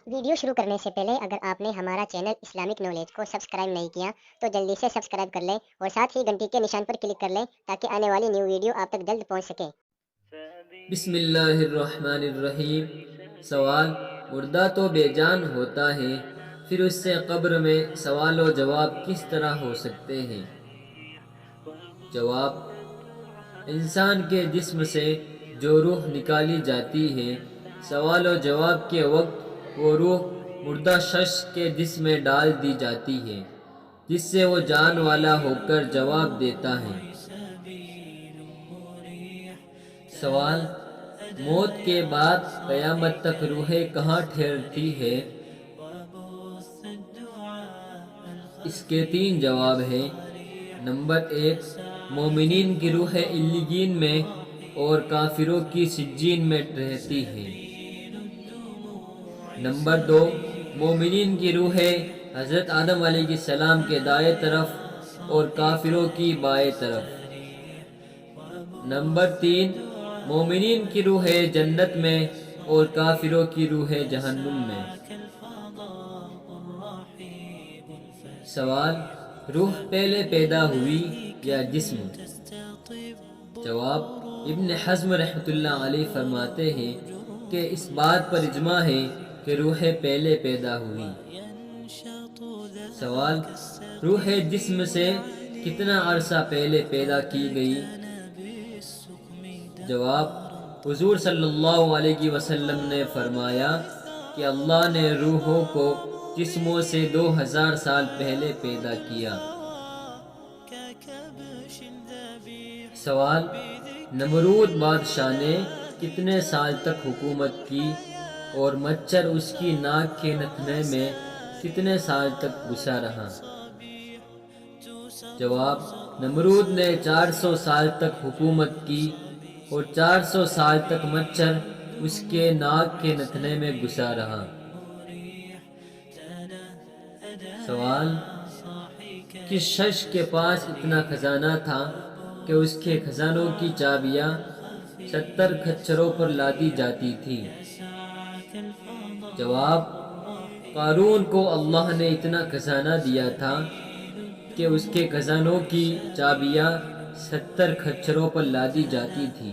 Video شروع کرنے سے پہلے اگر آپ نے ہمارا چینل اسلامک نالج کو سبسکرائب نہیں کیا تو جلدی سے سبسکرائب کر لیں اور ساتھ ہی گھنٹی کے نشان پر کلک کر لیں تاکہ آنے والی نیو ویڈیو آپ تک جلد پہنچ سکے۔ بسم اللہ الرحمن الرحیم۔ سوال: مردہ تو بے جان ہوتا ہے، پھر اس سے قبر میں سوال و جواب کس طرح ہو سکتے ہیں؟ جواب: انسان کے جسم سے جو روح نکالی جاتی ہے، سوال و جواب کے وقت وہ روح مردہ شخص کے جسم میں ڈال دی جاتی ہے، جس سے وہ جان والا ہو کر جواب دیتا ہے۔ سوال: موت کے بعد قیامت تک روحیں کہاں ٹھہرتی ہے؟ اس کے 3 جواب ہیں۔ نمبر 1، مومنین کی روحیں علیین میں اور کافروں کی سجین میں رہتی ہیں۔ نمبر 2، مومنین کی روحیں حضرت آدم علیہ السلام کے دائیں طرف اور کافروں کی بائیں طرف۔ نمبر 3، مومنین کی روحیں جنت میں اور کافروں کی روحیں جہنم میں۔ سوال: روح پہلے پیدا ہوئی یا جسم؟ جواب: ابن حزم رحمۃ اللہ علیہ فرماتے ہیں کہ اس بات پر اجماع ہے کہ روحیں پہلے پیدا ہوئی۔ سوال: روح جسم سے کتنا عرصہ پہلے پیدا کی گئی؟ جواب: حضور صلی اللہ علیہ وسلم نے فرمایا کہ اللہ نے روحوں کو جسموں سے 2000 سال پہلے پیدا کیا۔ سوال: نمرود بادشاہ نے کتنے سال تک حکومت کی اور مچھر اس کی ناک کے نتنے میں کتنے سال تک گھسا رہا؟ جواب: نمرود نے 400 سال تک حکومت کی اور 400 سال تک مچھر اس کے ناک کے نتنے میں گھسا رہا۔ سوال: کس شخص کے پاس اتنا خزانہ تھا کہ اس کے خزانوں کی چابیاں 70 کھچروں پر لادی جاتی تھی؟ جواب: قارون کو اللہ نے اتنا خزانہ دیا تھا کہ اس کے خزانوں کی چابیاں 70 کھچروں پر لادی جاتی تھی۔